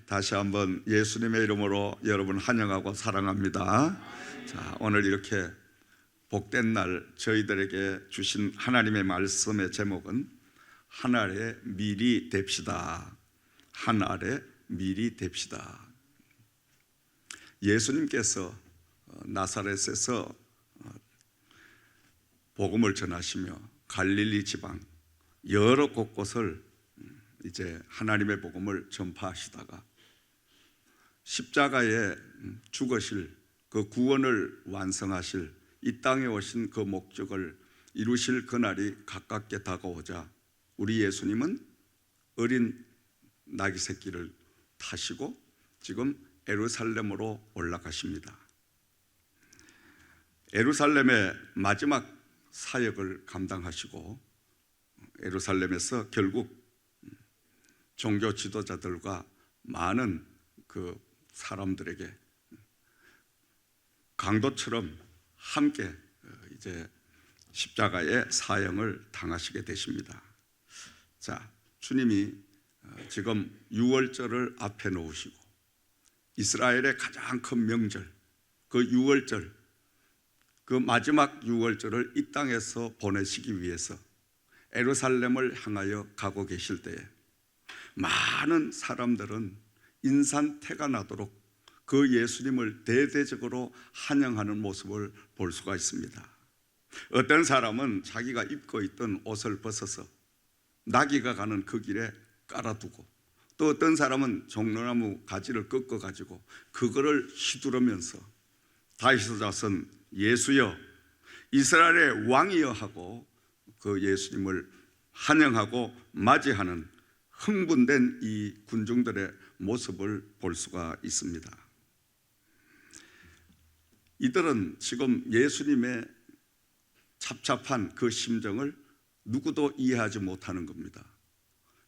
다시 한번 예수님의 이름으로 여러분 환영하고 사랑합니다. 자, 오늘 이렇게 복된 날 저희들에게 주신 하나님의 말씀의 제목은 한 알에 밀이 됩시다. 한 알에 밀이 됩시다. 예수님께서 나사렛에서 복음을 전하시며 갈릴리 지방 여러 곳곳을 이제 하나님의 복음을 전파하시다가 십자가에 죽으실 그 구원을 완성하실 이 땅에 오신 그 목적을 이루실 그날이 가깝게 다가오자 우리 예수님은 어린 나귀 새끼를 타시고 지금 예루살렘으로 올라가십니다. 예루살렘의 마지막 사역을 감당하시고 예루살렘에서 결국 종교 지도자들과 많은 그 사람들에게 강도처럼 함께 이제 십자가의 사형을 당하시게 되십니다. 자, 주님이 지금 유월절을 앞에 놓으시고 이스라엘의 가장 큰 명절 그 유월절, 그 마지막 유월절을 이 땅에서 보내시기 위해서 예루살렘을 향하여 가고 계실 때에 많은 사람들은 인산태가 나도록 그 예수님을 대대적으로 환영하는 모습을 볼 수가 있습니다. 어떤 사람은 자기가 입고 있던 옷을 벗어서 나귀가 가는 그 길에 깔아두고, 또 어떤 사람은 종려나무 가지를 꺾어가지고 그거를 휘두르면서 다윗의 자손 예수여 이스라엘의 왕이여 하고 그 예수님을 환영하고 맞이하는 흥분된 이 군중들의 모습을 볼 수가 있습니다. 이들은 지금 예수님의 찹찹한 그 심정을 누구도 이해하지 못하는 겁니다.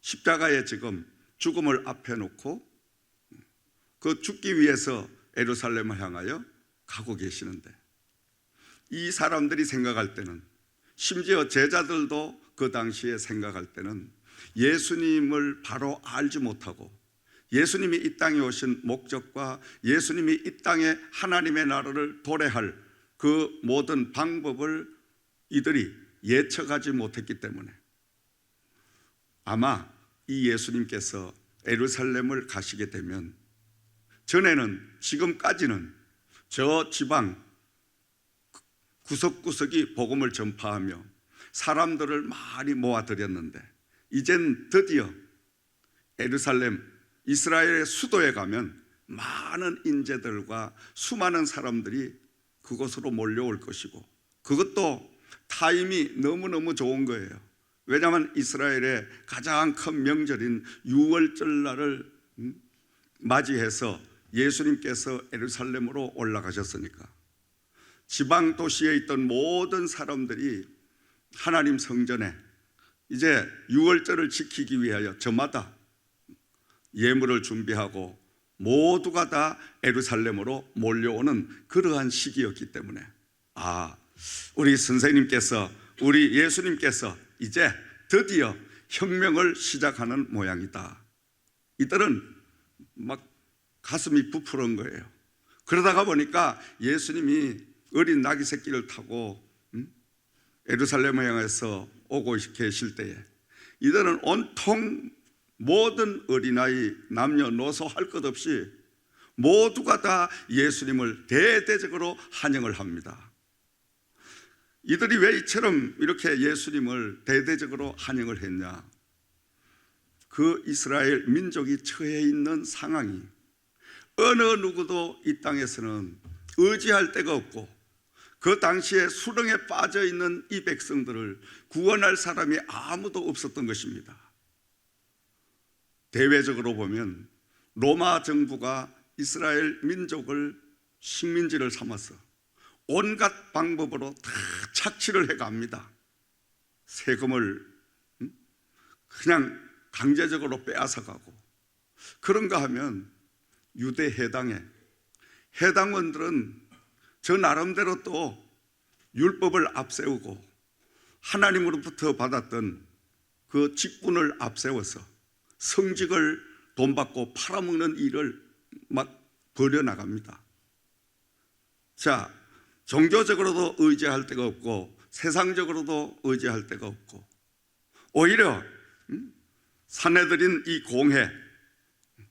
십자가에 지금 죽음을 앞에 놓고 그 죽기 위해서 예루살렘을 향하여 가고 계시는데, 이 사람들이 생각할 때는, 심지어 제자들도 그 당시에 생각할 때는 예수님을 바로 알지 못하고 예수님이 이 땅에 오신 목적과 예수님이 이 땅에 하나님의 나라를 도래할 그 모든 방법을 이들이 예측하지 못했기 때문에 아마 이 예수님께서 예루살렘을 가시게 되면 전에는, 지금까지는 저 지방 구석구석이 복음을 전파하며 사람들을 많이 모아들였는데 이젠 드디어 예루살렘 이스라엘의 수도에 가면 많은 인재들과 수많은 사람들이 그곳으로 몰려올 것이고, 그것도 타임이 너무너무 좋은 거예요. 왜냐하면 이스라엘의 가장 큰 명절인 유월절날을 맞이해서 예수님께서 예루살렘으로 올라가셨으니까 지방 도시에 있던 모든 사람들이 하나님 성전에 이제 유월절을 지키기 위하여 저마다 예물을 준비하고 모두가 다 예루살렘으로 몰려오는 그러한 시기였기 때문에 우리 선생님께서, 우리 예수님께서 이제 드디어 혁명을 시작하는 모양이다. 이들은 막 가슴이 부풀은 거예요. 그러다가 보니까 예수님이 어린 나귀 새끼를 타고 예루살렘을 향해서 오고 계실 때에 이들은 온통 모든 어린아이, 남녀노소 할 것 없이 모두가 다 예수님을 대대적으로 환영을 합니다. 이들이 왜 이처럼 이렇게 예수님을 대대적으로 환영을 했냐? 그 이스라엘 민족이 처해 있는 상황이 어느 누구도 이 땅에서는 의지할 데가 없고, 그 당시에 수렁에 빠져 있는 이 백성들을 구원할 사람이 아무도 없었던 것입니다. 대외적으로 보면 로마 정부가 이스라엘 민족을 식민지를 삼아서 온갖 방법으로 다 착취를 해갑니다. 세금을 그냥 강제적으로 빼앗아가고, 그런가 하면 유대 해당에 해당원들은 저 나름대로 또 율법을 앞세우고 하나님으로부터 받았던 그 직분을 앞세워서 성직을 돈 받고 팔아먹는 일을 막 벌여나갑니다. 자, 종교적으로도 의지할 데가 없고 세상적으로도 의지할 데가 없고 오히려 사내들인 이 공회,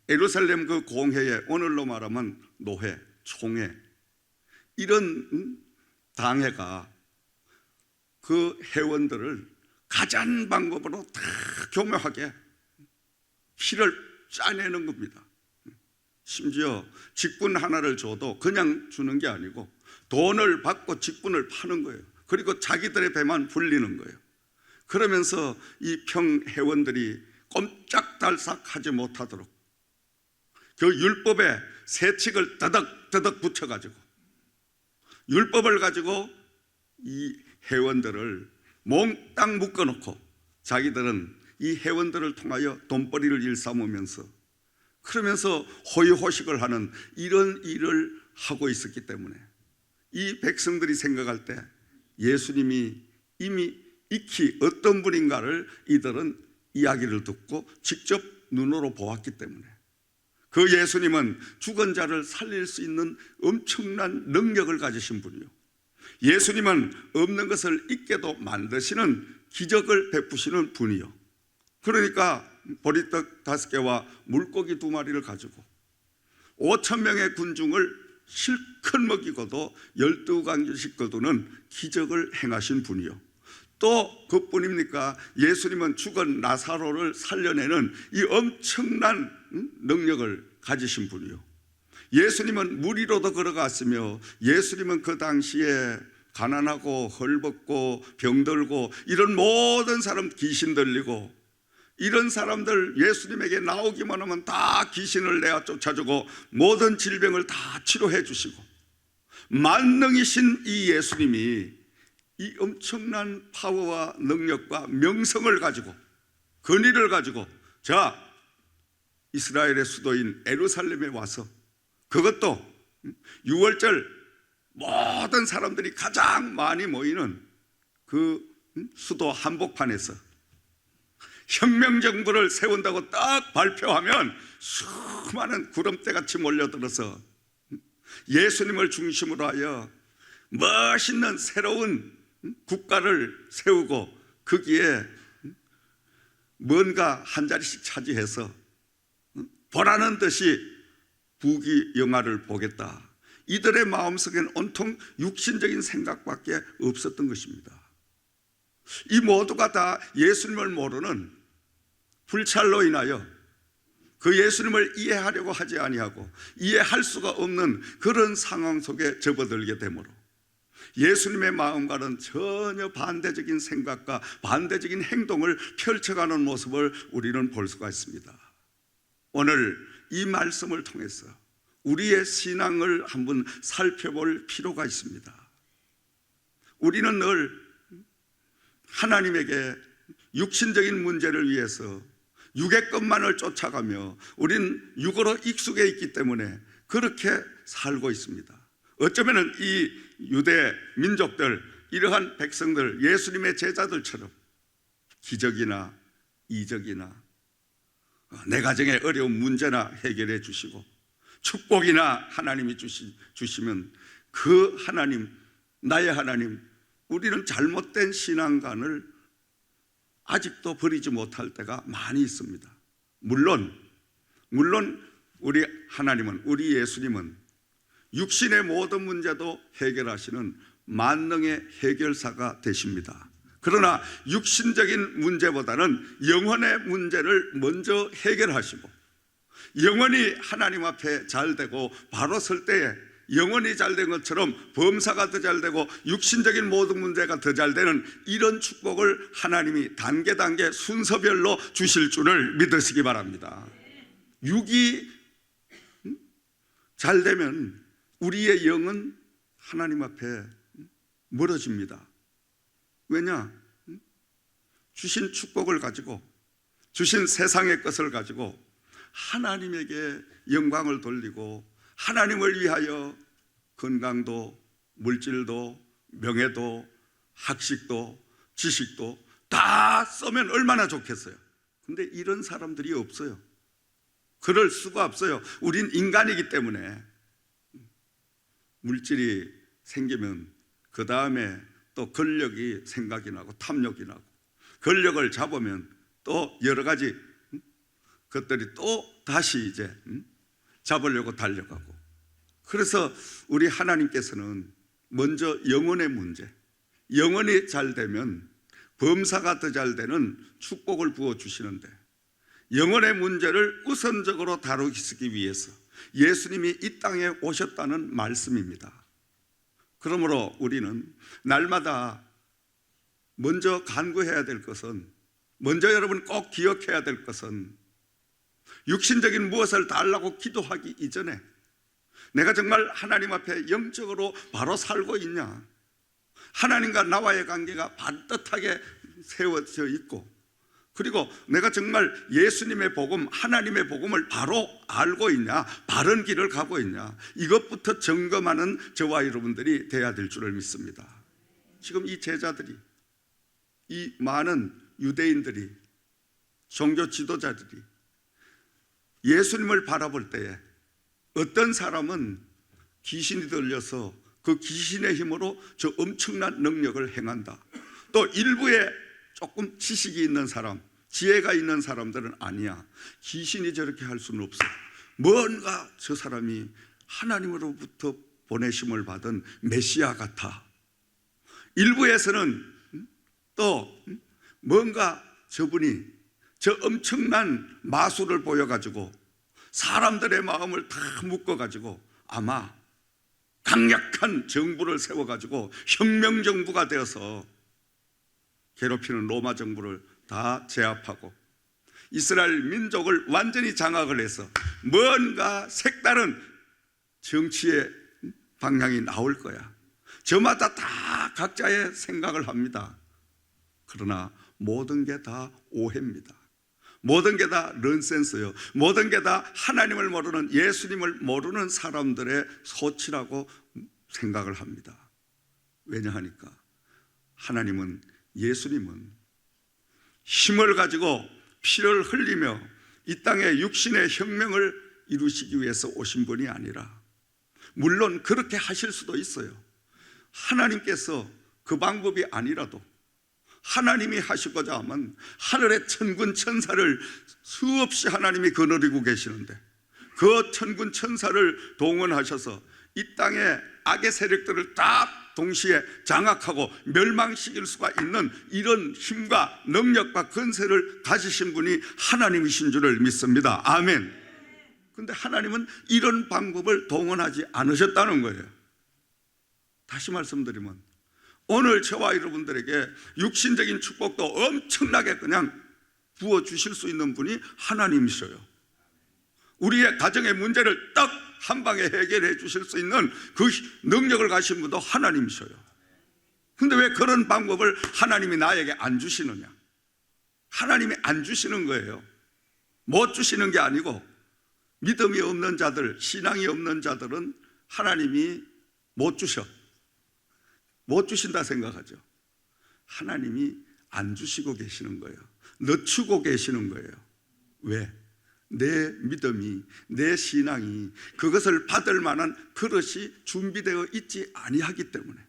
예루살렘 그 공회에 오늘로 말하면 노회, 총회, 이런 당회가 그 회원들을 가짠 방법으로 다 교묘하게 피를 짜내는 겁니다. 심지어 직분 하나를 줘도 그냥 주는 게 아니고 돈을 받고 직분을 파는 거예요. 그리고 자기들의 배만 불리는 거예요. 그러면서 이 평회원들이 꼼짝달싹하지 못하도록 그 율법에 세칙을 더덕더덕 붙여가지고 율법을 가지고 이 회원들을 몽땅 묶어놓고 자기들은 이 회원들을 통하여 돈벌이를 일삼으면서 그러면서 호의호식을 하는 이런 일을 하고 있었기 때문에 이 백성들이 생각할 때 예수님이 이미 익히 어떤 분인가를 이들은 이야기를 듣고 직접 눈으로 보았기 때문에 그 예수님은 죽은 자를 살릴 수 있는 엄청난 능력을 가지신 분이요, 예수님은 없는 것을 있게도 만드시는 기적을 베푸시는 분이요, 그러니까 보리떡 5개와 물고기 2마리를 가지고 5,000명의 군중을 실컷 먹이고도 12강씩 거두는 기적을 행하신 분이요, 또 그뿐입니까? 예수님은 죽은 나사로를 살려내는 이 엄청난 능력을 가지신 분이요, 예수님은 물 위로도 걸어갔으며 예수님은 그 당시에 가난하고 헐벗고 병들고 이런 모든 사람, 귀신 들리고 이런 사람들 예수님에게 나오기만 하면 다 귀신을 내어 쫓아주고 모든 질병을 다 치료해 주시고 만능이신 이 예수님이 이 엄청난 파워와 능력과 명성을 가지고 권위를 가지고 자, 이스라엘의 수도인 예루살렘에 와서 그것도 6월절 모든 사람들이 가장 많이 모이는 그 수도 한복판에서 혁명정부를 세운다고 딱 발표하면 수많은 구름대같이 몰려들어서 예수님을 중심으로 하여 멋있는 새로운 국가를 세우고 거기에 뭔가 한 자리씩 차지해서 보라는 듯이 부귀영화를 보겠다, 이들의 마음속에는 온통 육신적인 생각밖에 없었던 것입니다. 이 모두가 다 예수님을 모르는 불찰로 인하여 그 예수님을 이해하려고 하지 아니하고 이해할 수가 없는 그런 상황 속에 접어들게 되므로 예수님의 마음과는 전혀 반대적인 생각과 반대적인 행동을 펼쳐가는 모습을 우리는 볼 수가 있습니다. 오늘 이 말씀을 통해서 우리의 신앙을 한번 살펴볼 필요가 있습니다. 우리는 늘 하나님에게 육신적인 문제를 위해서 육의 것만을 쫓아가며 우린 육으로 익숙해 있기 때문에 그렇게 살고 있습니다. 어쩌면 이 유대 민족들, 이러한 백성들, 예수님의 제자들처럼 기적이나 이적이나 내 가정의 어려운 문제나 해결해 주시고 축복이나 하나님이 주시면 그 하나님, 나의 하나님, 우리는 잘못된 신앙관을 아직도 버리지 못할 때가 많이 있습니다. 물론 우리 하나님은, 우리 예수님은 육신의 모든 문제도 해결하시는 만능의 해결사가 되십니다. 그러나 육신적인 문제보다는 영혼의 문제를 먼저 해결하시고 영혼이 하나님 앞에 잘되고 바로 설 때에 영혼이 잘된 것처럼 범사가 더 잘되고 육신적인 모든 문제가 더 잘되는 이런 축복을 하나님이 단계 순서별로 주실 줄을 믿으시기 바랍니다. 육이 잘되면 우리의 영은 하나님 앞에 멀어집니다. 왜냐? 주신 축복을 가지고, 주신 세상의 것을 가지고 하나님에게 영광을 돌리고 하나님을 위하여 건강도 물질도 명예도 학식도 지식도 다 쓰면 얼마나 좋겠어요. 근데 이런 사람들이 없어요. 그럴 수가 없어요. 우린 인간이기 때문에. 물질이 생기면 그 다음에 또 권력이 생각이 나고 탐욕이 나고, 권력을 잡으면 또 여러 가지 것들이 또 다시 이제 잡으려고 달려가고. 그래서 우리 하나님께서는 먼저 영혼의 문제, 영혼이 잘 되면 범사가 더 잘 되는 축복을 부어주시는데, 영혼의 문제를 우선적으로 다루기 위해서 예수님이 이 땅에 오셨다는 말씀입니다. 그러므로 우리는 날마다 먼저 간구해야 될 것은, 먼저 여러분 꼭 기억해야 될 것은, 육신적인 무엇을 달라고 기도하기 이전에 내가 정말 하나님 앞에 영적으로 바로 살고 있냐, 하나님과 나와의 관계가 반듯하게 세워져 있고, 그리고 내가 정말 예수님의 복음, 하나님의 복음을 바로 알고 있냐, 바른 길을 가고 있냐, 이것부터 점검하는 저와 여러분들이 돼야 될 줄을 믿습니다. 지금 이 제자들이, 이 많은 유대인들이, 종교 지도자들이 예수님을 바라볼 때에 어떤 사람은 귀신이 들려서 그 귀신의 힘으로 저 엄청난 능력을 행한다. 또 일부에 조금 지식이 있는 사람, 지혜가 있는 사람들은 아니야, 귀신이 저렇게 할 수는 없어, 뭔가 저 사람이 하나님으로부터 보내심을 받은 메시아 같아. 일부에서는 또 뭔가 저분이 저 엄청난 마술을 보여가지고 사람들의 마음을 다 묶어가지고 아마 강력한 정부를 세워가지고 혁명정부가 되어서 괴롭히는 로마 정부를 다 제압하고 이스라엘 민족을 완전히 장악을 해서 뭔가 색다른 정치의 방향이 나올 거야. 저마다 다 각자의 생각을 합니다. 그러나 모든 게 다 오해입니다. 모든 게 다 넌센스예요. 모든 게 다 하나님을 모르는, 예수님을 모르는 사람들의 소치라고 생각을 합니다. 왜냐하니까 하나님은, 예수님은 힘을 가지고 피를 흘리며 이 땅에 육신의 혁명을 이루시기 위해서 오신 분이 아니라, 물론 그렇게 하실 수도 있어요. 하나님께서 그 방법이 아니라도 하나님이 하시고자 하면 하늘의 천군 천사를 수없이 하나님이 거느리고 계시는데, 그 천군 천사를 동원하셔서 이 땅에 악의 세력들을 딱 동시에 장악하고 멸망시킬 수가 있는 이런 힘과 능력과 권세를 가지신 분이 하나님이신 줄을 믿습니다. 아멘. 그런데 하나님은 이런 방법을 동원하지 않으셨다는 거예요. 다시 말씀드리면 오늘 저와 여러분들에게 육신적인 축복도 엄청나게 그냥 부어주실 수 있는 분이 하나님이셔요. 우리의 가정의 문제를 딱 한 방에 해결해 주실 수 있는 그 능력을 가신 분도 하나님이셔요. 그런데 왜 그런 방법을 하나님이 나에게 안 주시느냐? 하나님이 안 주시는 거예요. 못 주시는 게 아니고, 믿음이 없는 자들, 신앙이 없는 자들은 하나님이 못 주신다 생각하죠. 하나님이 안 주시고 계시는 거예요. 늦추고 계시는 거예요. 왜? 내 믿음이, 내 신앙이 그것을 받을 만한 그릇이 준비되어 있지 아니하기 때문에,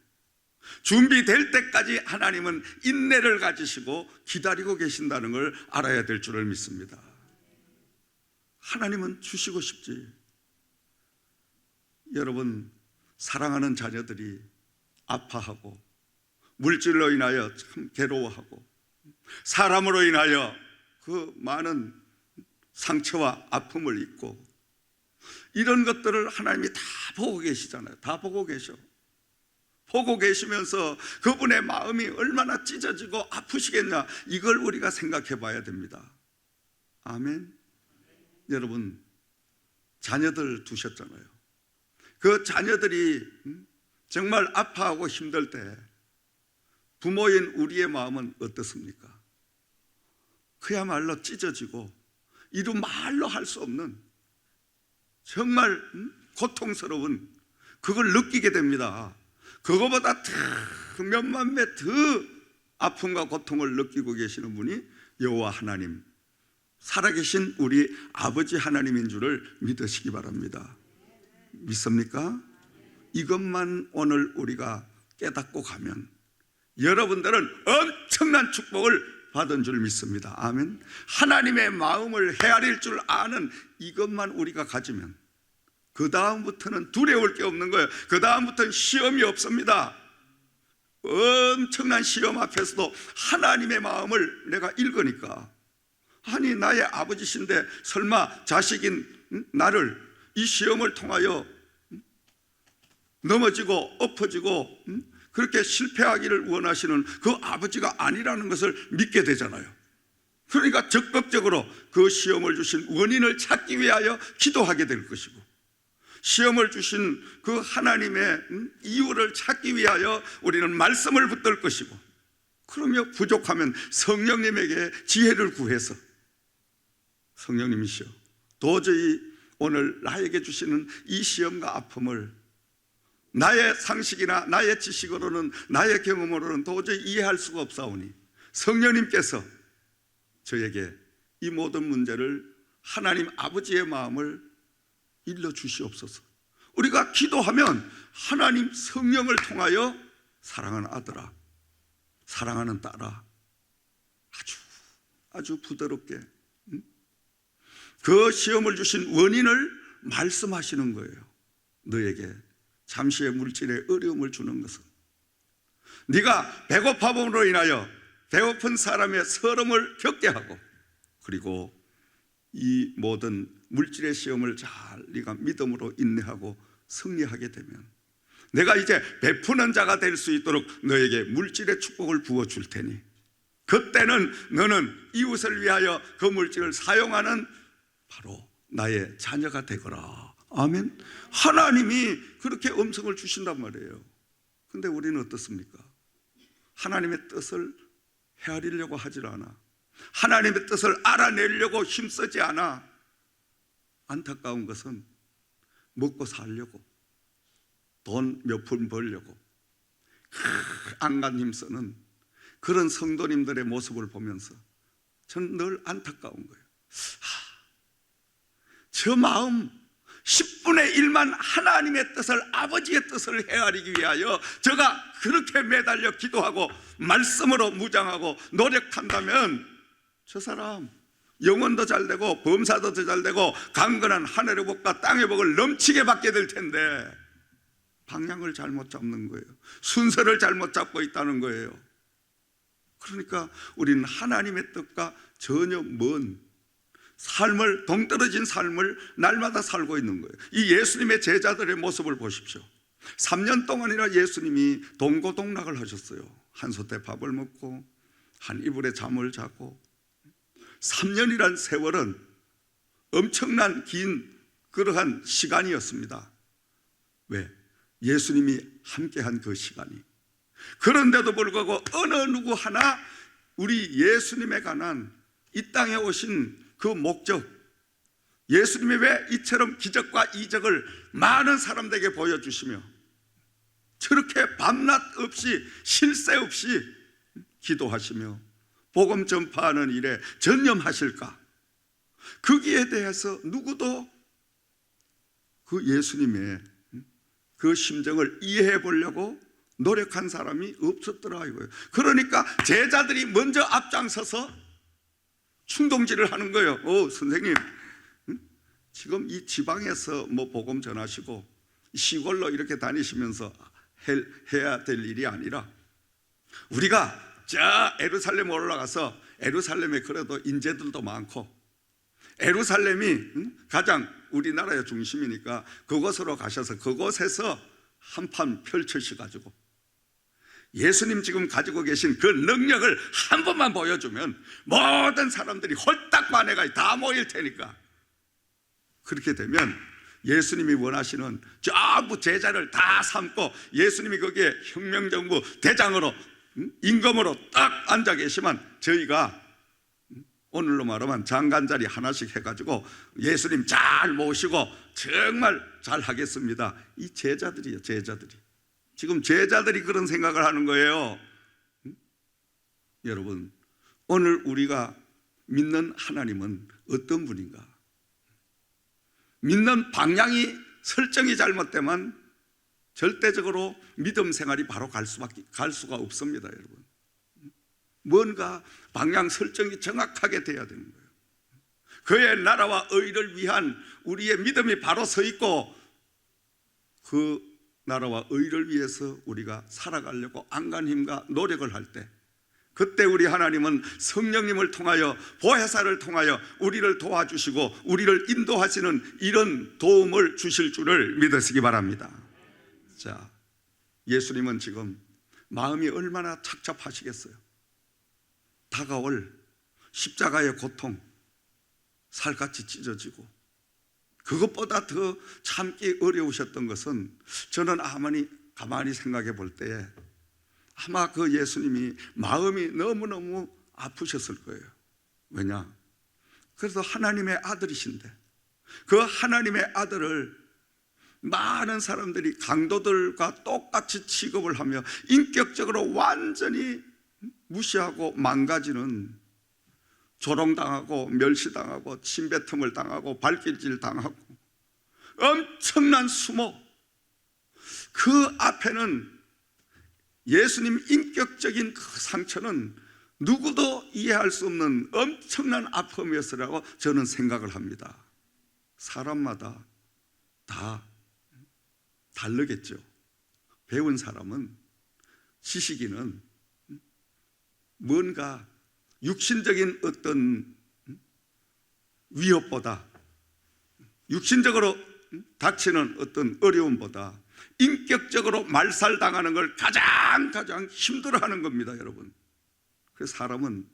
준비될 때까지 하나님은 인내를 가지시고 기다리고 계신다는 걸 알아야 될 줄을 믿습니다. 하나님은 주시고 싶지. 여러분, 사랑하는 자녀들이 아파하고, 물질로 인하여 참 괴로워하고, 사람으로 인하여 그 많은 상처와 아픔을 입고, 이런 것들을 하나님이 다 보고 계시잖아요. 다 보고 계셔. 보고 계시면서 그분의 마음이 얼마나 찢어지고 아프시겠냐, 이걸 우리가 생각해 봐야 됩니다. 아멘. 여러분, 자녀들 두셨잖아요. 그 자녀들이 정말 아파하고 힘들 때 부모인 우리의 마음은 어떻습니까? 그야말로 찢어지고 이루 말로 할 수 없는 정말 고통스러운 그걸 느끼게 됩니다. 그거보다 더 몇만 배 더 아픔과 고통을 느끼고 계시는 분이 여호와 하나님, 살아계신 우리 아버지 하나님인 줄을 믿으시기 바랍니다. 믿습니까? 이것만 오늘 우리가 깨닫고 가면 여러분들은 엄청난 축복을 받은 줄 믿습니다. 아멘. 하나님의 마음을 헤아릴 줄 아는 이것만 우리가 가지면 그 다음부터는 두려울 게 없는 거예요. 그 다음부터는 시험이 없습니다. 엄청난 시험 앞에서도 하나님의 마음을 내가 읽으니까, 아니 나의 아버지신데 설마 자식인 나를 이 시험을 통하여 넘어지고 엎어지고 그렇게 실패하기를 원하시는 그 아버지가 아니라는 것을 믿게 되잖아요. 그러니까 적극적으로 그 시험을 주신 원인을 찾기 위하여 기도하게 될 것이고, 시험을 주신 그 하나님의 이유를 찾기 위하여 우리는 말씀을 붙들 것이고, 그러며 부족하면 성령님에게 지혜를 구해서, 성령님이시여 도저히 오늘 나에게 주시는 이 시험과 아픔을 나의 상식이나 나의 지식으로는, 나의 경험으로는 도저히 이해할 수가 없사오니 성령님께서 저에게 이 모든 문제를 하나님 아버지의 마음을 일러주시옵소서. 우리가 기도하면 하나님 성령을 통하여 사랑하는 아들아, 사랑하는 딸아, 아주 부드럽게 그 시험을 주신 원인을 말씀하시는 거예요. 너에게 잠시의 물질의 어려움을 주는 것은 네가 배고픔으로 인하여 배고픈 사람의 서름을 겪게 하고, 그리고 이 모든 물질의 시험을 잘 네가 믿음으로 인내하고 승리하게 되면 내가 이제 베푸는 자가 될 수 있도록 너에게 물질의 축복을 부어줄 테니 그때는 너는 이웃을 위하여 그 물질을 사용하는 바로 나의 자녀가 되거라. 아멘. 하나님이 그렇게 음성을 주신단 말이에요. 근데 우리는 어떻습니까? 하나님의 뜻을 헤아리려고 하질 않아. 하나님의 뜻을 알아내려고 힘쓰지 않아. 안타까운 것은 먹고 살려고, 돈 몇 푼 벌려고 안간 힘쓰는 그런 성도님들의 모습을 보면서 저는 늘 안타까운 거예요. 저 마음 10분의 1만 하나님의 뜻을, 아버지의 뜻을 헤아리기 위하여 저가 그렇게 매달려 기도하고 말씀으로 무장하고 노력한다면 저 사람 영혼도 잘 되고 범사도 더 잘 되고 강건한 하늘의 복과 땅의 복을 넘치게 받게 될 텐데 방향을 잘못 잡는 거예요. 순서를 잘못 잡고 있다는 거예요. 그러니까 우리는 하나님의 뜻과 전혀 먼 삶을, 동떨어진 삶을 날마다 살고 있는 거예요. 이 예수님의 제자들의 모습을 보십시오. 3년 동안이나 예수님이 동고동락을 하셨어요. 한 솥에 밥을 먹고 한 이불에 잠을 자고. 3년이란 세월은 엄청난 긴 그러한 시간이었습니다. 왜? 예수님이 함께한 그 시간이. 그런데도 불구하고 어느 누구 하나 우리 예수님에 관한 이 땅에 오신 그 목적, 예수님이 왜 이처럼 기적과 이적을 많은 사람들에게 보여주시며 저렇게 밤낮 없이 쉴 새 없이 기도하시며 복음 전파하는 일에 전념하실까? 거기에 대해서 누구도 그 예수님의 그 심정을 이해해 보려고 노력한 사람이 없었더라 이거예요. 그러니까 제자들이 먼저 앞장서서 충동질을 하는 거예요. 선생님, 지금 이 지방에서 뭐 복음 전하시고 시골로 이렇게 다니시면서 해야 될 일이 아니라 우리가 저 예루살렘 올라가서, 예루살렘에 그래도 인재들도 많고 예루살렘이 가장 우리나라의 중심이니까 그곳으로 가셔서 그곳에서 한판 펼쳐시가지고 예수님 지금 가지고 계신 그 능력을 한 번만 보여주면 모든 사람들이 홀딱 반해가 다 모일 테니까, 그렇게 되면 예수님이 원하시는 전부 제자를 다 삼고 예수님이 거기에 혁명정부 대장으로 임금으로 딱 앉아 계시면 저희가 오늘로 말하면 장관자리 하나씩 해가지고 예수님 잘 모시고 정말 잘 하겠습니다. 이 제자들이에요. 제자들이 지금 제자들이 그런 생각을 하는 거예요. 여러분, 오늘 우리가 믿는 하나님은 어떤 분인가? 믿는 방향이 설정이 잘못되면 절대적으로 믿음 생활이 바로 갈 수가 없습니다, 여러분. 뭔가 방향 설정이 정확하게 돼야 되는 거예요. 그의 나라와 의를 위한 우리의 믿음이 바로 서 있고, 그 나라와 의를 위해서 우리가 살아가려고 안간힘과 노력을 할 때, 그때 우리 하나님은 성령님을 통하여, 보혜사를 통하여 우리를 도와주시고 우리를 인도하시는 이런 도움을 주실 줄을 믿으시기 바랍니다. 자, 예수님은 지금 마음이 얼마나 착잡하시겠어요? 다가올 십자가의 고통, 살같이 찢어지고, 그것보다 더 참기 어려우셨던 것은, 저는 가만히 생각해 볼 때에 아마 그 예수님이 마음이 너무너무 아프셨을 거예요. 왜냐? 그래서 하나님의 아들이신데, 그 하나님의 아들을 많은 사람들이 강도들과 똑같이 취급을 하며 인격적으로 완전히 무시하고 망가지는, 조롱당하고 멸시당하고 침뱉음을 당하고 발길질 당하고 엄청난 수모, 그 앞에는 예수님 인격적인 그 상처는 누구도 이해할 수 없는 엄청난 아픔이었으라고 저는 생각을 합니다. 사람마다 다 다르겠죠. 배운 사람은, 지식인은 뭔가 육신적인 어떤 위협보다, 육신적으로 닥치는 어떤 어려움보다 인격적으로 말살당하는 걸 가장 힘들어하는 겁니다, 여러분. 그래서 사람은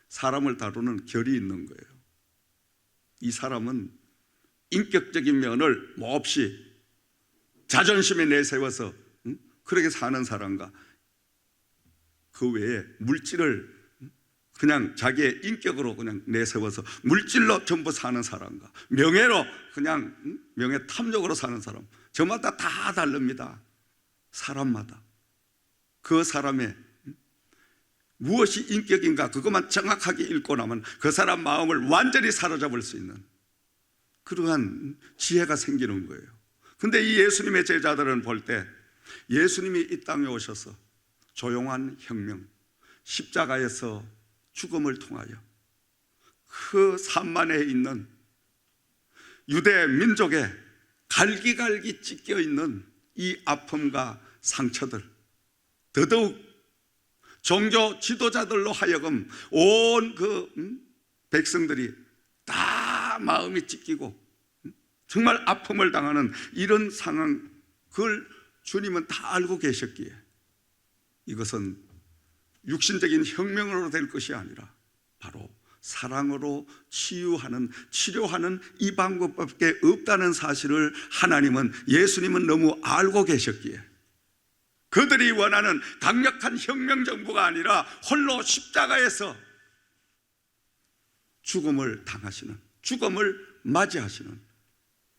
사람을 다루는 결이 있는 거예요. 이 사람은 인격적인 면을 몹시 자존심에 내세워서 그렇게 사는 사람과, 그 외에 물질을 그냥 자기의 인격으로 그냥 내세워서 물질로 전부 사는 사람과, 명예로 그냥 명예 탐욕으로 사는 사람, 저마다 다 다릅니다. 사람마다 그 사람의 무엇이 인격인가, 그것만 정확하게 읽고 나면 그 사람 마음을 완전히 사로잡을 수 있는 그러한 지혜가 생기는 거예요. 근데 이 예수님의 제자들은 볼 때, 예수님이 이 땅에 오셔서 조용한 혁명, 십자가에서 죽음을 통하여 그 산만에 있는 유대 민족의 갈기갈기 찢겨 있는 이 아픔과 상처들, 더더욱 종교 지도자들로 하여금 온 그 백성들이 다 마음이 찢기고 정말 아픔을 당하는 이런 상황, 그걸 주님은 다 알고 계셨기에 이것은 육신적인 혁명으로 될 것이 아니라 바로 사랑으로 치료하는 이 방법밖에 없다는 사실을 하나님은, 예수님은 너무 알고 계셨기에 그들이 원하는 강력한 혁명 정부가 아니라 홀로 십자가에서 죽음을 당하시는, 죽음을 맞이하시는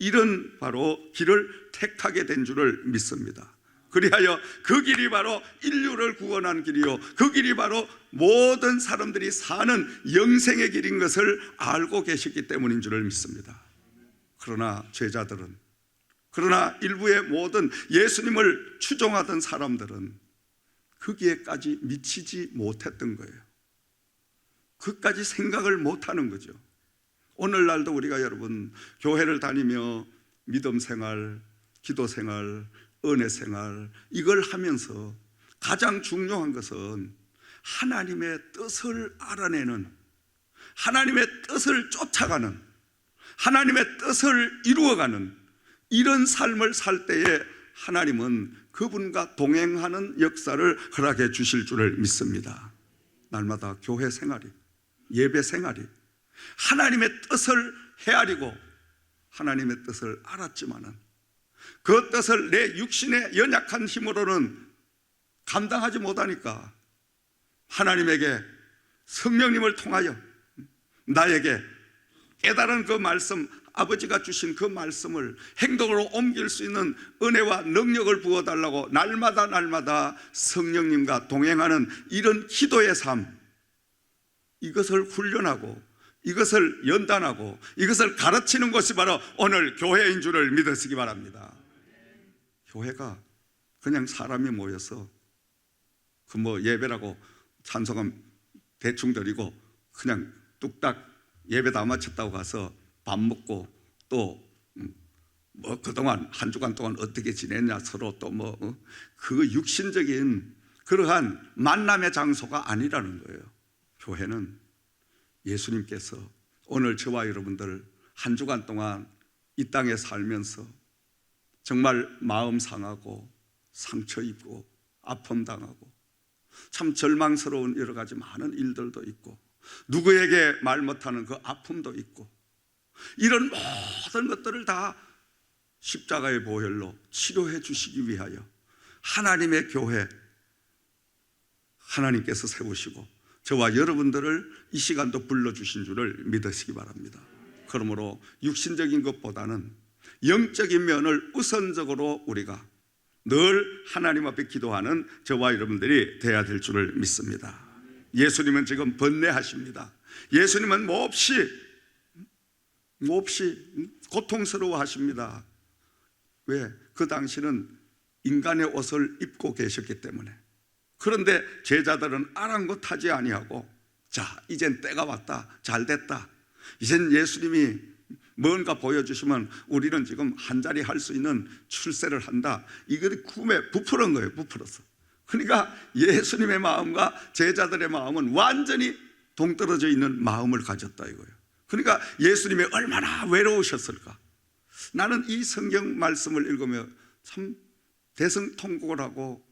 이런 바로 길을 택하게 된 줄을 믿습니다. 그리하여 그 길이 바로 인류를 구원하는 길이요, 그 길이 바로 모든 사람들이 사는 영생의 길인 것을 알고 계셨기 때문인 줄을 믿습니다. 그러나 제자들은, 그러나 일부의 모든 예수님을 추종하던 사람들은 거기에까지 미치지 못했던 거예요. 그까지 생각을 못하는 거죠. 오늘날도 우리가 여러분 교회를 다니며 믿음 생활, 기도 생활, 은혜 생활, 이걸 하면서 가장 중요한 것은 하나님의 뜻을 알아내는, 하나님의 뜻을 쫓아가는, 하나님의 뜻을 이루어가는 이런 삶을 살 때에 하나님은 그분과 동행하는 역사를 허락해 주실 줄을 믿습니다. 날마다 교회 생활이, 예배 생활이 하나님의 뜻을 헤아리고 하나님의 뜻을 알았지만은 그 뜻을 내 육신의 연약한 힘으로는 감당하지 못하니까 하나님에게 성령님을 통하여 나에게 깨달은 그 말씀, 아버지가 주신 그 말씀을 행동으로 옮길 수 있는 은혜와 능력을 부어달라고 날마다 성령님과 동행하는 이런 기도의 삶, 이것을 훈련하고 이것을 연단하고 이것을 가르치는 것이 바로 오늘 교회인 줄을 믿으시기 바랍니다. 교회가 그냥 사람이 모여서 그 뭐 예배라고 찬송함 대충 드리고 그냥 뚝딱 예배 다 마쳤다고 가서 밥 먹고 또 뭐 그동안 한 주간 동안 어떻게 지냈냐 서로 또 뭐 그 육신적인 그러한 만남의 장소가 아니라는 거예요. 교회는 예수님께서 오늘 저와 여러분들 한 주간 동안 이 땅에 살면서 정말 마음 상하고 상처 입고 아픔 당하고 참 절망스러운 여러 가지 많은 일들도 있고 누구에게 말 못하는 그 아픔도 있고 이런 모든 것들을 다 십자가의 보혈로 치료해 주시기 위하여 하나님의 교회 하나님께서 세우시고 저와 여러분들을 이 시간도 불러주신 줄을 믿으시기 바랍니다. 그러므로 육신적인 것보다는 영적인 면을 우선적으로 우리가 늘 하나님 앞에 기도하는 저와 여러분들이 돼야 될 줄을 믿습니다. 예수님은 지금 번뇌하십니다. 예수님은 몹시 고통스러워 하십니다. 왜? 그 당시는 인간의 옷을 입고 계셨기 때문에. 그런데 제자들은 아랑곳하지 아니하고 자 이젠 때가 왔다, 잘됐다, 이젠 예수님이 뭔가 보여주시면 우리는 지금 한 자리 할 수 있는 출세를 한다, 이것이 꿈에 부풀은 거예요. 부풀어서. 그러니까 예수님의 마음과 제자들의 마음은 완전히 동떨어져 있는 마음을 가졌다 이거예요. 그러니까 예수님이 얼마나 외로우셨을까. 나는 이 성경 말씀을 읽으며 참 대성통곡을 하고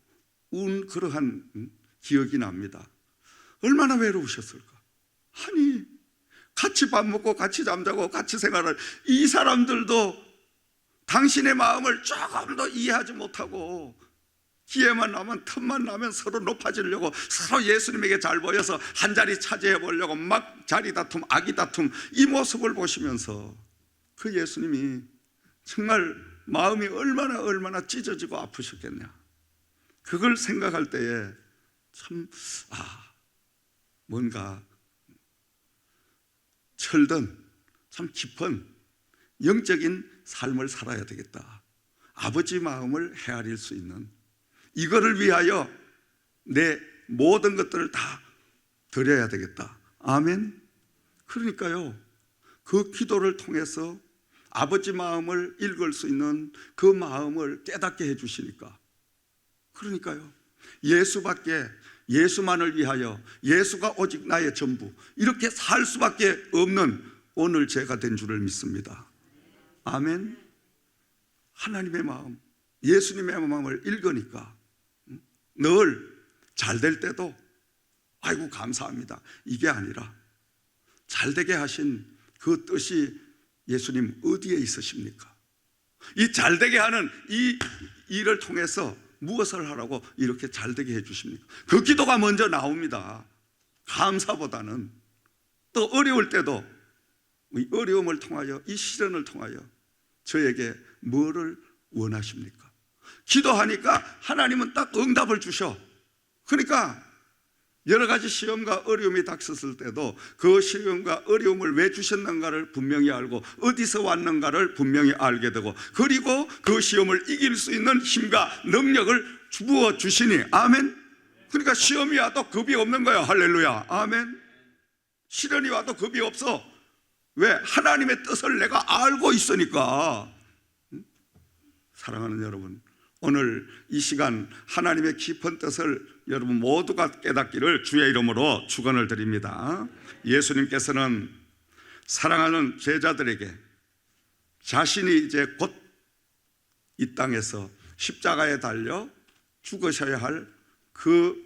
운 그러한 기억이 납니다. 얼마나 외로우셨을까. 아니 같이 밥 먹고 같이 잠자고 같이 생활할 이 사람들도 당신의 마음을 조금 더 이해하지 못하고 기회만 나면 틈만 나면 서로 높아지려고 서로 예수님에게 잘 보여서 한 자리 차지해 보려고 막 자리 다툼, 아기 다툼, 이 모습을 보시면서 그 예수님이 정말 마음이 얼마나 찢어지고 아프셨겠냐. 그걸 생각할 때에 참 뭔가 철든 참 깊은 영적인 삶을 살아야 되겠다. 아버지 마음을 헤아릴 수 있는 이거를 위하여 내 모든 것들을 다 드려야 되겠다. 아멘. 그러니까요, 그 기도를 통해서 아버지 마음을 읽을 수 있는 그 마음을 깨닫게 해주시니까, 그러니까요 예수밖에, 예수만을 위하여 예수가 오직 나의 전부 이렇게 살 수밖에 없는 오늘 제가 된 줄을 믿습니다. 아멘. 하나님의 마음, 예수님의 마음을 읽으니까 늘 잘될 때도 아이고 감사합니다 이게 아니라 잘되게 하신 그 뜻이 예수님 어디에 있으십니까? 이 잘되게 하는 이 일을 통해서 무엇을 하라고 이렇게 잘되게 해주십니까? 그 기도가 먼저 나옵니다. 감사보다는. 또 어려울 때도 이 어려움을 통하여, 이 시련을 통하여 저에게 뭐를 원하십니까? 기도하니까 하나님은 딱 응답을 주셔. 그러니까 여러 가지 시험과 어려움이 닥쳤을 때도 그 시험과 어려움을 왜 주셨는가를 분명히 알고 어디서 왔는가를 분명히 알게 되고, 그리고 그 시험을 이길 수 있는 힘과 능력을 부어 주시니. 아멘. 그러니까 시험이 와도 겁이 없는 거야. 할렐루야. 아멘. 시련이 와도 겁이 없어. 왜? 하나님의 뜻을 내가 알고 있으니까. 사랑하는 여러분, 오늘 이 시간 하나님의 깊은 뜻을 여러분 모두가 깨닫기를 주의 이름으로 축원을 드립니다. 예수님께서는 사랑하는 제자들에게 자신이 이제 곧 이 땅에서 십자가에 달려 죽으셔야 할 그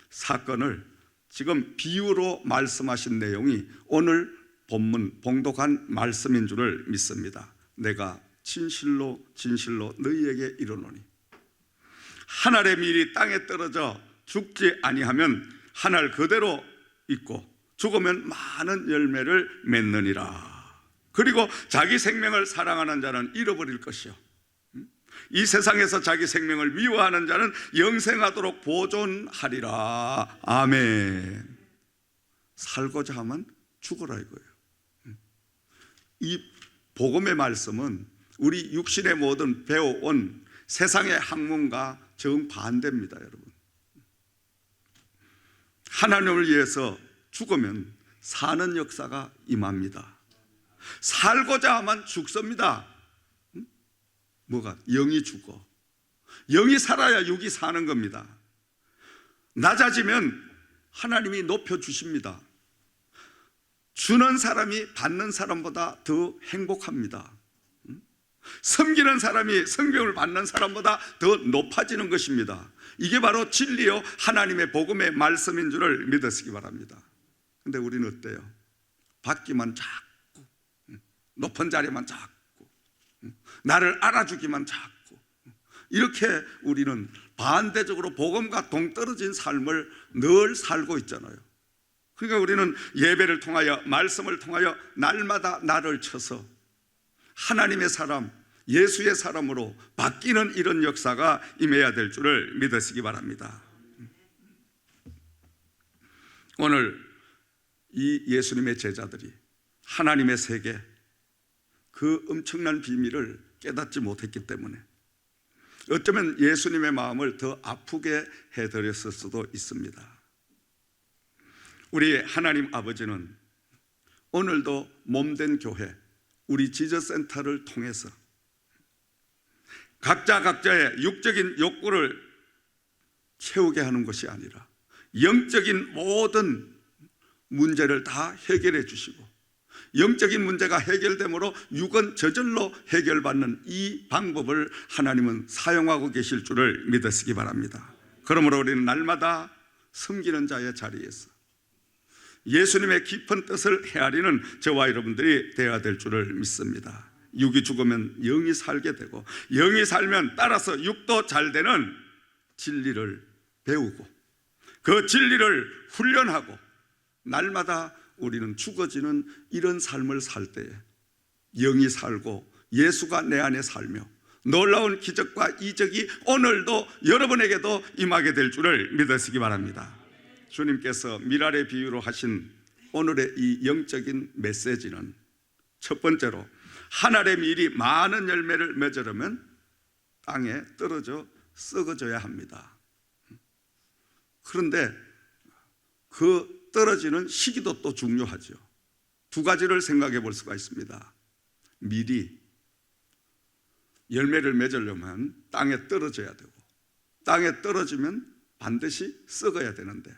사건을 지금 비유로 말씀하신 내용이 오늘 본문 봉독한 말씀인 줄을 믿습니다. 내가 진실로 너희에게 이르노니 한 알의 밀이 땅에 떨어져 죽지 아니하면 한 알 그대로 있고 죽으면 많은 열매를 맺느니라. 그리고 자기 생명을 사랑하는 자는 잃어버릴 것이요, 이 세상에서 자기 생명을 미워하는 자는 영생하도록 보존하리라. 아멘. 살고자 하면 죽어라 이거예요. 이 복음의 말씀은 우리 육신의 모든 배워온 세상의 학문과 정반대입니다, 여러분. 하나님을 위해서 죽으면 사는 역사가 임합니다. 살고자 하면 죽습니다. 뭐가? 영이 죽어. 영이 살아야 육이 사는 겁니다. 낮아지면 하나님이 높여주십니다. 주는 사람이 받는 사람보다 더 행복합니다. 섬기는 사람이 성경을 받는 사람보다 더 높아지는 것입니다. 이게 바로 진리요 하나님의 복음의 말씀인 줄을 믿으시기 바랍니다. 근데 우리는 어때요? 받기만 자꾸, 높은 자리만 자꾸, 나를 알아주기만 자꾸, 이렇게 우리는 반대적으로 복음과 동떨어진 삶을 늘 살고 있잖아요. 그러니까 우리는 예배를 통하여 말씀을 통하여 날마다 나를 쳐서 하나님의 사람, 예수의 사람으로 바뀌는 이런 역사가 임해야 될 줄을 믿으시기 바랍니다. 오늘 이 예수님의 제자들이 하나님의 세계, 그 엄청난 비밀을 깨닫지 못했기 때문에 어쩌면 예수님의 마음을 더 아프게 해드렸을 수도 있습니다. 우리 하나님 아버지는 오늘도 몸된 교회, 우리 지저센터를 통해서 각자의 육적인 욕구를 채우게 하는 것이 아니라 영적인 모든 문제를 다 해결해 주시고, 영적인 문제가 해결되므로 육은 저절로 해결받는 이 방법을 하나님은 사용하고 계실 줄을 믿으시기 바랍니다. 그러므로 우리는 날마다 섬기는 자의 자리에서 예수님의 깊은 뜻을 헤아리는 저와 여러분들이 되어야 될 줄을 믿습니다. 육이 죽으면 영이 살게 되고, 영이 살면 따라서 육도 잘 되는 진리를 배우고, 그 진리를 훈련하고, 날마다 우리는 죽어지는 이런 삶을 살 때에 영이 살고 예수가 내 안에 살며 놀라운 기적과 이적이 오늘도 여러분에게도 임하게 될 줄을 믿으시기 바랍니다. 주님께서 미랄의 비유로 하신 오늘의 이 영적인 메시지는 첫 번째로, 하늘의 밀이 많은 열매를 맺으려면 땅에 떨어져 썩어져야 합니다. 그런데 그 떨어지는 시기도 또 중요하죠. 두 가지를 생각해 볼 수가 있습니다. 밀이 열매를 맺으려면 땅에 떨어져야 되고, 땅에 떨어지면 반드시 썩어야 되는데,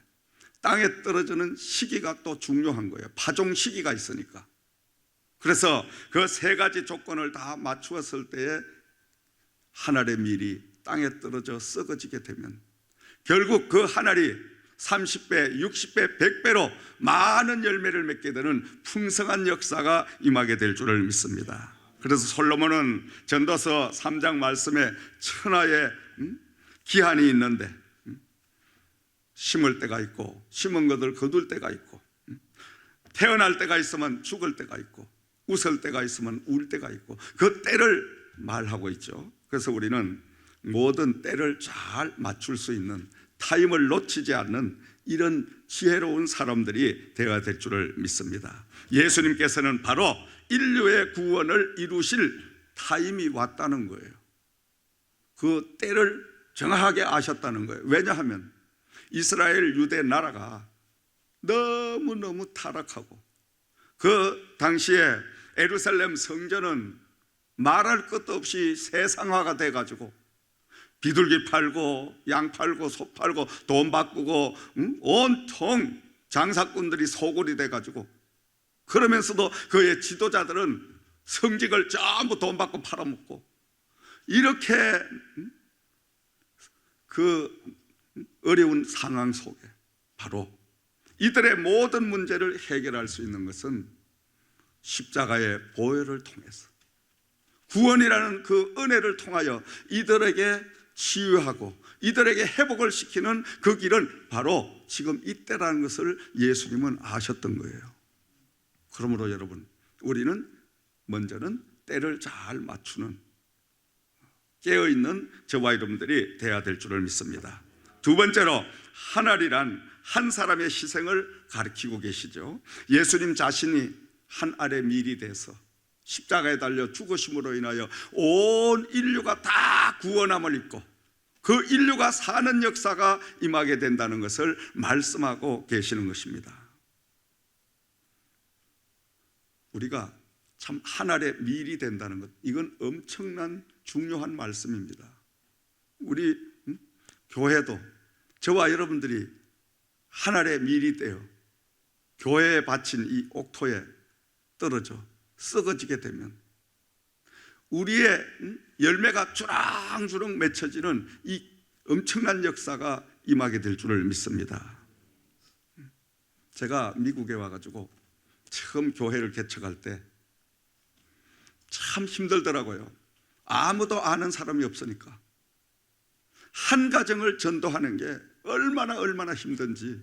땅에 떨어지는 시기가 또 중요한 거예요. 파종 시기가 있으니까. 그래서 그 세 가지 조건을 다 맞추었을 때에 하늘의 밀이 땅에 떨어져 썩어지게 되면 결국 그 하늘이 30배, 60배, 100배로 많은 열매를 맺게 되는 풍성한 역사가 임하게 될 줄을 믿습니다. 그래서 솔로몬은 전도서 3장 말씀에 천하의 기한이 있는데, 심을 때가 있고 심은 것을 거둘 때가 있고, 태어날 때가 있으면 죽을 때가 있고, 웃을 때가 있으면 울 때가 있고, 그 때를 말하고 있죠. 그래서 우리는 모든 때를 잘 맞출 수 있는, 타임을 놓치지 않는 이런 지혜로운 사람들이 되어야 될 줄을 믿습니다. 예수님께서는 바로 인류의 구원을 이루실 타임이 왔다는 거예요. 그 때를 정확하게 아셨다는 거예요. 왜냐하면 이스라엘 유대 나라가 너무너무 타락하고, 그 당시에 예루살렘 성전은 말할 것도 없이 세상화가 돼가지고 비둘기 팔고 양 팔고 소 팔고 돈 바꾸고 온통 장사꾼들이 소굴이 돼가지고, 그러면서도 그의 지도자들은 성직을 전부 돈 받고 팔아먹고, 이렇게 그 어려운 상황 속에 바로 이들의 모든 문제를 해결할 수 있는 것은 십자가의 보혈을 통해서, 구원이라는 그 은혜를 통하여 이들에게 치유하고 이들에게 회복을 시키는 그 길은 바로 지금 이때라는 것을 예수님은 아셨던 거예요. 그러므로 여러분, 우리는 먼저는 때를 잘 맞추는, 깨어있는 저와 여러분들이 되어야 될 줄을 믿습니다. 두 번째로, 하늘이란 한 사람의 희생을 가리키고 계시죠. 예수님 자신이 한 알의 밀이 돼서 십자가에 달려 죽으심으로 인하여 온 인류가 다 구원함을 입고 그 인류가 사는 역사가 임하게 된다는 것을 말씀하고 계시는 것입니다. 우리가 참 하늘의 밀이 된다는 것, 이건 엄청난 중요한 말씀입니다. 우리 교회도 저와 여러분들이 하늘의 밀이 되어 교회에 바친 이 옥토에 떨어져 썩어지게 되면 우리의 열매가 주렁주렁 맺혀지는 이 엄청난 역사가 임하게 될 줄을 믿습니다. 제가 미국에 와가지고 처음 교회를 개척할 때 참 힘들더라고요. 아무도 아는 사람이 없으니까 한 가정을 전도하는 게 얼마나 힘든지.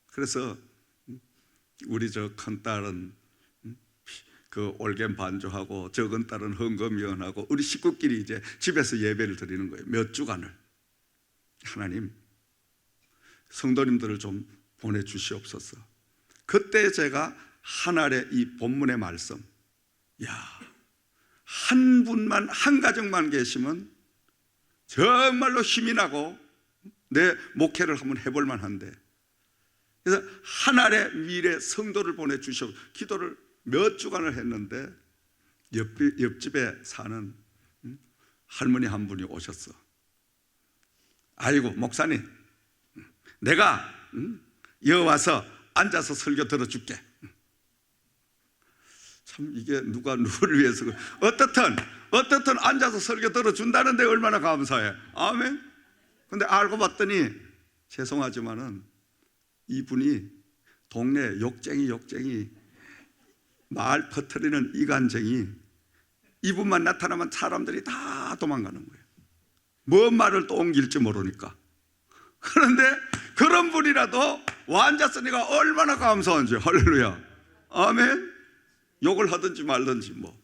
그래서 우리 저 큰딸은 그 올겐 반주하고 적은 딸은 헌금위원하고 우리 식구끼리 이제 집에서 예배를 드리는 거예요. 몇 주간을. 하나님, 성도님들을 좀 보내주시옵소서. 그때 제가 하늘의 이 본문의 말씀, 한 분만, 한 가정만 계시면 정말로 힘이 나고 내 목회를 한번 해볼 만한데, 그래서 하늘의 미래 성도를 보내주시오. 기도를 몇 주간을 했는데 옆집에 사는 할머니 한 분이 오셨어. 아이고 목사님, 내가 여기 와서 앉아서 설교 들어줄게. 참 이게 누가 누구를 위해서 어떻든 앉아서 설교 들어준다는데 얼마나 감사해. 아멘. 근데 알고 봤더니 죄송하지만은 이분이 동네 욕쟁이 말 퍼뜨리는 이간쟁이, 이분만 나타나면 사람들이 다 도망가는 거예요. 뭔 말을 또 옮길지 모르니까. 그런데 그런 분이라도 앉았으니까 얼마나 감사한지. 할렐루야. 아멘. 욕을 하든지 말든지 뭐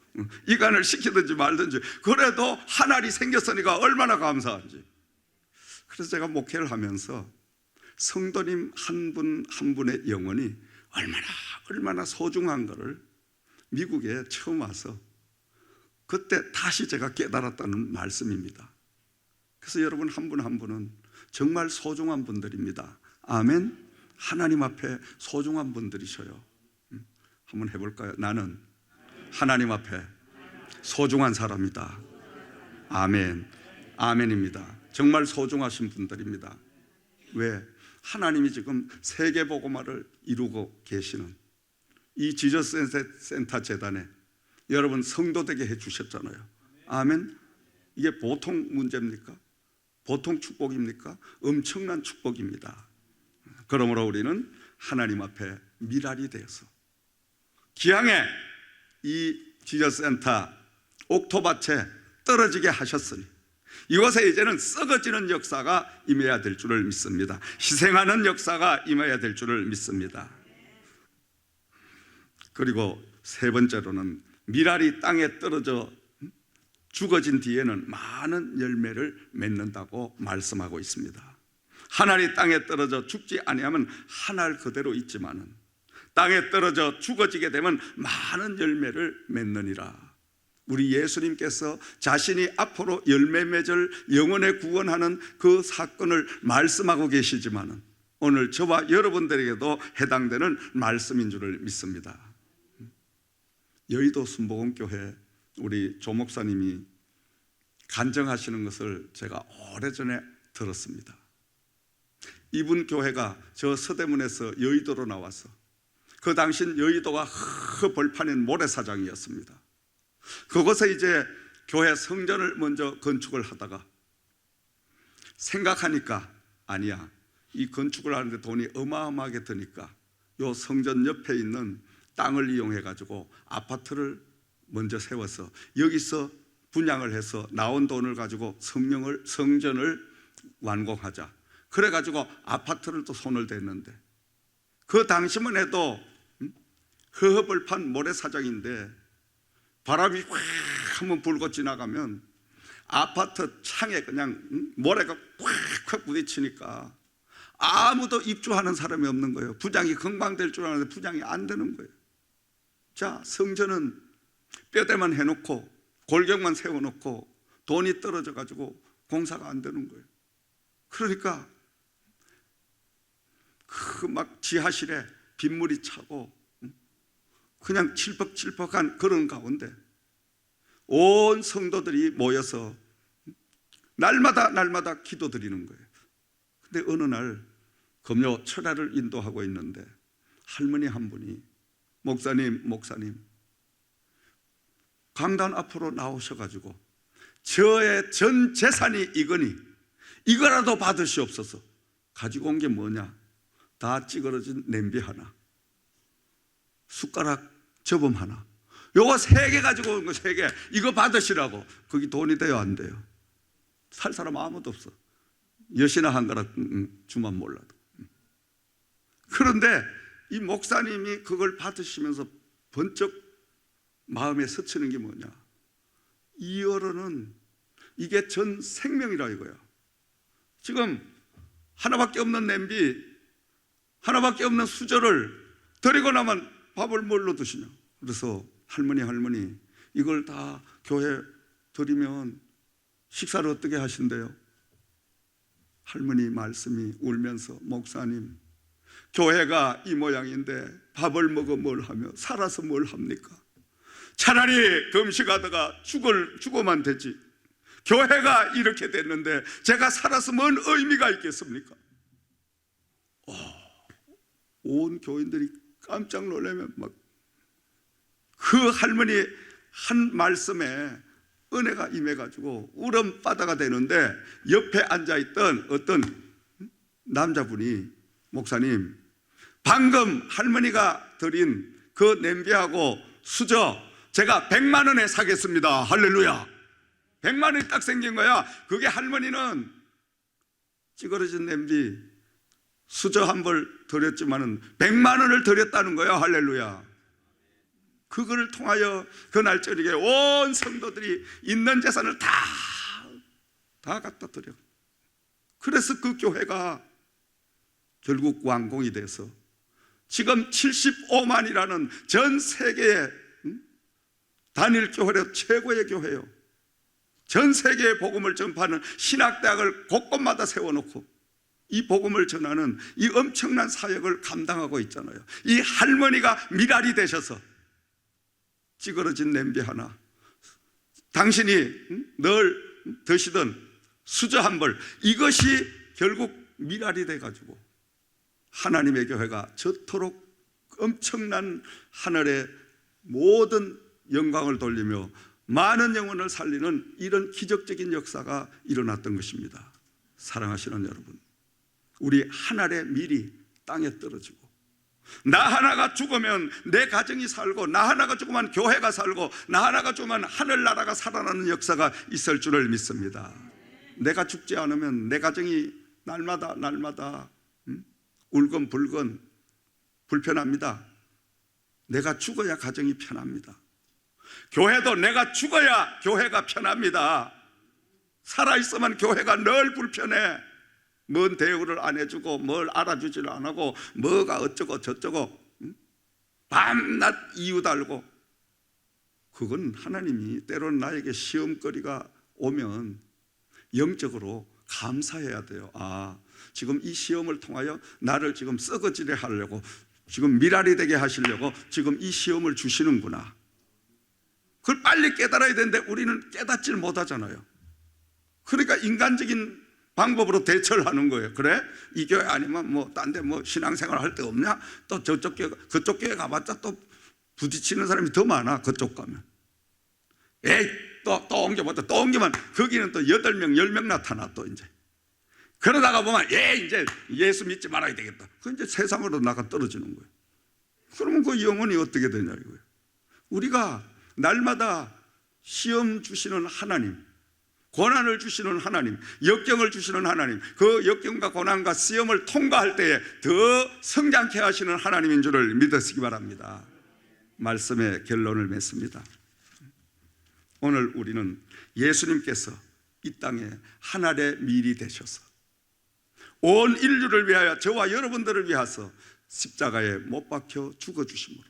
이간을 시키든지 말든지 그래도 하늘이 생겼으니까 얼마나 감사한지. 그래서 제가 목회를 하면서 성도님 한 분 한 분의 영혼이 얼마나 소중한 거를 미국에 처음 와서 그때 다시 제가 깨달았다는 말씀입니다. 그래서 여러분 한 분 한 분은 정말 소중한 분들입니다. 아멘. 하나님 앞에 소중한 분들이셔요. 한번 해볼까요? 나는 하나님 앞에 소중한 사람이다. 아멘. 아멘입니다. 정말 소중하신 분들입니다. 왜? 하나님이 지금 세계복음화를 이루고 계시는 이 지저스 센터 재단에 여러분 성도 되게 해주셨잖아요. 아멘. 이게 보통 문제입니까? 보통 축복입니까? 엄청난 축복입니다. 그러므로 우리는 하나님 앞에 미랄이 되어서 기왕에 이 지저스 센터 옥토밭에 떨어지게 하셨으니 이곳에 이제는 썩어지는 역사가 임해야 될 줄을 믿습니다. 희생하는 역사가 임해야 될 줄을 믿습니다. 그리고 세 번째로는 미랄이 땅에 떨어져 죽어진 뒤에는 많은 열매를 맺는다고 말씀하고 있습니다. 하늘이 땅에 떨어져 죽지 아니하면 하늘 그대로 있지만은 땅에 떨어져 죽어지게 되면 많은 열매를 맺느니라. 우리 예수님께서 자신이 앞으로 열매 맺을 영혼의 구원하는 그 사건을 말씀하고 계시지만은 오늘 저와 여러분들에게도 해당되는 말씀인 줄을 믿습니다. 여의도 순복음교회 우리 조 목사님이 간증하시는 것을 제가 오래전에 들었습니다. 이분 교회가 저 서대문에서 여의도로 나와서 그 당시 여의도가 벌판인 모래사장이었습니다. 그곳에 이제 교회 성전을 먼저 건축을 하다가 생각하니까 아니야, 이 건축을 하는데 돈이 어마어마하게 드니까 요 성전 옆에 있는 땅을 이용해 가지고 아파트를 먼저 세워서 여기서 분양을 해서 나온 돈을 가지고 성전을 완공하자. 그래 가지고 아파트를 또 손을 댔는데 그 당시만 해도 허허벌판 모래사장인데 바람이 확 한번 불고 지나가면 아파트 창에 그냥 모래가 콱콱 부딪히니까 아무도 입주하는 사람이 없는 거예요. 분양이 건강될 줄 알았는데 분양이 안 되는 거예요. 자, 성전은 뼈대만 해놓고 골격만 세워놓고 돈이 떨어져 가지고 공사가 안 되는 거예요. 그러니까 그 막 지하실에 빗물이 차고 그냥 칠퍽칠퍽한 그런 가운데 온 성도들이 모여서 날마다 기도드리는 거예요. 근데 어느 날 금요 철야를 인도하고 있는데 할머니 한 분이 목사님 강단 앞으로 나오셔가지고 저의 전 재산이 이거니 이거라도 받으시옵소서. 가지고 온 게 뭐냐? 다 찌그러진 냄비 하나, 숟가락 접음 하나, 요거 3개 가지고 온 거 3개, 이거 받으시라고. 거기 돈이 돼요 안 돼요? 살 사람 아무도 없어. 여시나 한 그릇 주만 몰라도. 그런데 이 목사님이 그걸 받으시면서 번쩍 마음에 스치는 게 뭐냐? 이 어른은 이게 전 생명이라 이거야. 지금 하나밖에 없는 냄비, 하나밖에 없는 수저를 드리고 나면 밥을 뭘로 드시냐? 그래서 할머니 이걸 다 교회 드리면 식사를 어떻게 하신대요? 할머니 말씀이 울면서 목사님, 교회가 이 모양인데 밥을 먹어 뭘 하며 살아서 뭘 합니까? 차라리 금식하다가 죽어만 되지. 교회가 이렇게 됐는데 제가 살아서 뭔 의미가 있겠습니까? 온 교인들이 깜짝 놀라면 막 그 할머니 한 말씀에 은혜가 임해가지고 울음바다가 되는데 옆에 앉아있던 어떤 남자분이 목사님, 방금 할머니가 드린 그 냄비하고 수저 제가 100만 원에 사겠습니다. 할렐루야. 100만 원이 딱 생긴 거야. 그게 할머니는 찌그러진 냄비 수저 한 벌 드렸지만은 100만 원을 드렸다는 거야. 할렐루야. 그거를 통하여 그날 저녁에 온 성도들이 있는 재산을 다 갖다 드려. 그래서 그 교회가 결국 완공이 돼서 지금 75만이라는 전 세계의 단일 교회로 최고의 교회요. 전 세계의 복음을 전파하는 신학대학을 곳곳마다 세워놓고 이 복음을 전하는 이 엄청난 사역을 감당하고 있잖아요. 이 할머니가 미랄이 되셔서 찌그러진 냄비 하나, 당신이 늘 드시던 수저 한 벌, 이것이 결국 미랄이 돼가지고 하나님의 교회가 저토록 엄청난 하늘의 모든 영광을 돌리며 많은 영혼을 살리는 이런 기적적인 역사가 일어났던 것입니다. 사랑하시는 여러분, 우리 한 알의 밀이 땅에 떨어지고 나 하나가 죽으면 내 가정이 살고 나 하나가 죽으면 교회가 살고 나 하나가 죽으면 하늘나라가 살아나는 역사가 있을 줄을 믿습니다. 내가 죽지 않으면 내 가정이 날마다 울건불건 불편합니다. 내가 죽어야 가정이 편합니다. 교회도 내가 죽어야 교회가 편합니다. 살아있으면 교회가 늘 불편해. 뭔 대우를 안 해주고 뭘 알아주지를 안 하고 뭐가 어쩌고 저쩌고 밤낮 이유 달고. 그건 하나님이 때로는 나에게 시험거리가 오면 영적으로 감사해야 돼요. 아, 지금 이 시험을 통하여 나를 지금 썩어지게 하려고, 지금 미랄이 되게 하시려고 지금 이 시험을 주시는구나. 그걸 빨리 깨달아야 되는데 우리는 깨닫질 못하잖아요. 그러니까 인간적인 방법으로 대처를 하는 거예요. 그래? 이 교회 아니면 뭐 딴 데 뭐 신앙생활 할 데 없냐? 또 저쪽 교회, 그쪽 교회 가봤자 또 부딪히는 사람이 더 많아. 그쪽 가면 에이 또 옮겨봤다. 또 옮기면 거기는 또 8명 10명 나타나. 또 이제 그러다가 보면 이제 예수 믿지 말아야 되겠다. 그 이제 세상으로 나가 떨어지는 거예요. 그러면 그 영혼이 어떻게 되냐 이거예요. 우리가 날마다 시험 주시는 하나님, 고난을 주시는 하나님, 역경을 주시는 하나님, 그 역경과 고난과 시험을 통과할 때에 더 성장케 하시는 하나님인 줄을 믿으시기 바랍니다. 말씀의 결론을 맺습니다. 오늘 우리는 예수님께서 이 땅에 하늘의 밀이 되셔서 온 인류를 위하여 저와 여러분들을 위해서 십자가에 못 박혀 죽어주심으로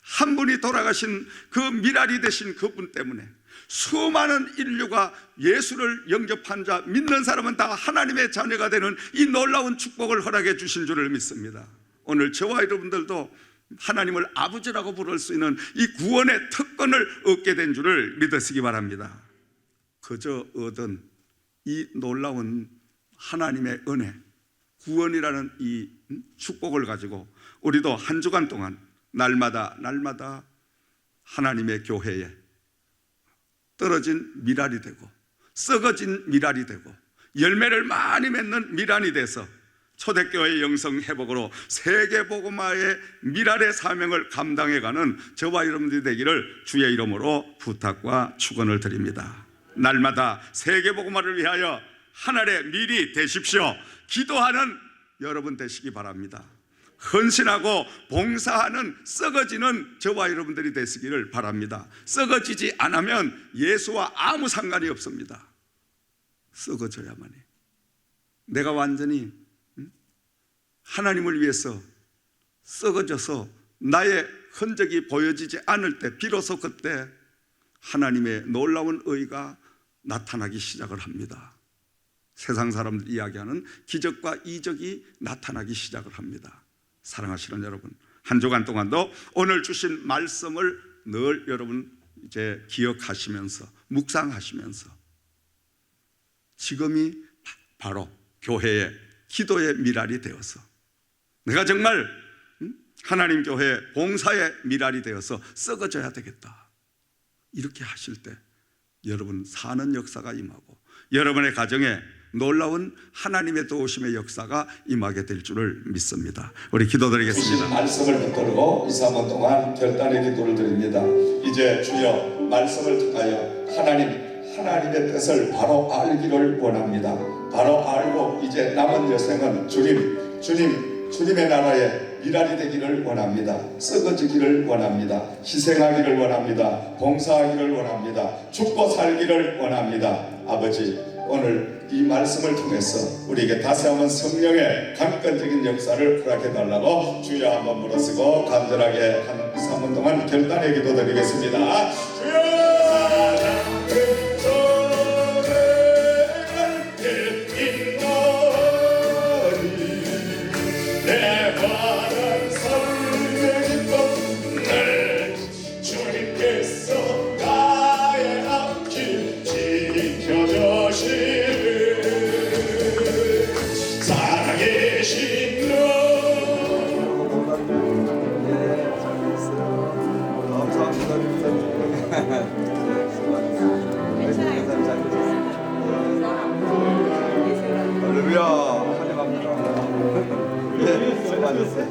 한 분이 돌아가신 그 미랄이 되신 그분 때문에 수많은 인류가 예수를 영접한 자, 믿는 사람은 다 하나님의 자녀가 되는 이 놀라운 축복을 허락해 주신 줄을 믿습니다. 오늘 저와 여러분들도 하나님을 아버지라고 부를 수 있는 이 구원의 특권을 얻게 된 줄을 믿으시기 바랍니다. 그저 얻은 이 놀라운 하나님의 은혜, 구원이라는 이 축복을 가지고 우리도 한 주간 동안 날마다 하나님의 교회에 떨어진 미랄이 되고 썩어진 미랄이 되고 열매를 많이 맺는 미랄이 돼서 초대교회 영성 회복으로 세계복음화의 미랄의 사명을 감당해가는 저와 여러분들이 되기를 주의 이름으로 부탁과 축원을 드립니다. 날마다 세계복음화를 위하여 하늘의 밀이 되십시오. 기도하는 여러분 되시기 바랍니다. 헌신하고 봉사하는 썩어지는 저와 여러분들이 되시기를 바랍니다. 썩어지지 않으면 예수와 아무 상관이 없습니다. 썩어져야만 해. 내가 완전히 하나님을 위해서 썩어져서 나의 흔적이 보여지지 않을 때 비로소 그때 하나님의 놀라운 의가 나타나기 시작을 합니다. 세상 사람들 이야기하는 기적과 이적이 나타나기 시작을 합니다. 사랑하시는 여러분, 한 주간 동안도 오늘 주신 말씀을 늘 여러분 이제 기억하시면서 묵상하시면서 지금이 바로 교회의 기도의 미랄이 되어서 내가 정말 하나님 교회 봉사의 미랄이 되어서 썩어져야 되겠다, 이렇게 하실 때 여러분 사는 역사가 임하고 여러분의 가정에 놀라운 하나님의 도우심의 역사가 임하게 될 줄을 믿습니다. 우리 기도드리겠습니다. 말씀을 붙들고 2, 3분 동안 결단의 기도를 드립니다. 이제 주여 말씀을 통하여 하나님의 뜻을 바로 알기를 원합니다. 바로 알고 이제 남은 여생은 주님의 나라에 미랄이 되기를 원합니다. 썩어지기를 원합니다. 희생하기를 원합니다. 봉사하기를 원합니다. 죽고 살기를 원합니다. 아버지, 오늘 이 말씀을 통해서 우리에게 다시 한번 성령의 강권적인 역사를 허락해달라고 주여 한번 물어쓰고 간절하게 한 2, 3분 동안 결단의 기도 드리겠습니다. 주여! 할렐루야, 환영합니다. 네, 수고하셨어요.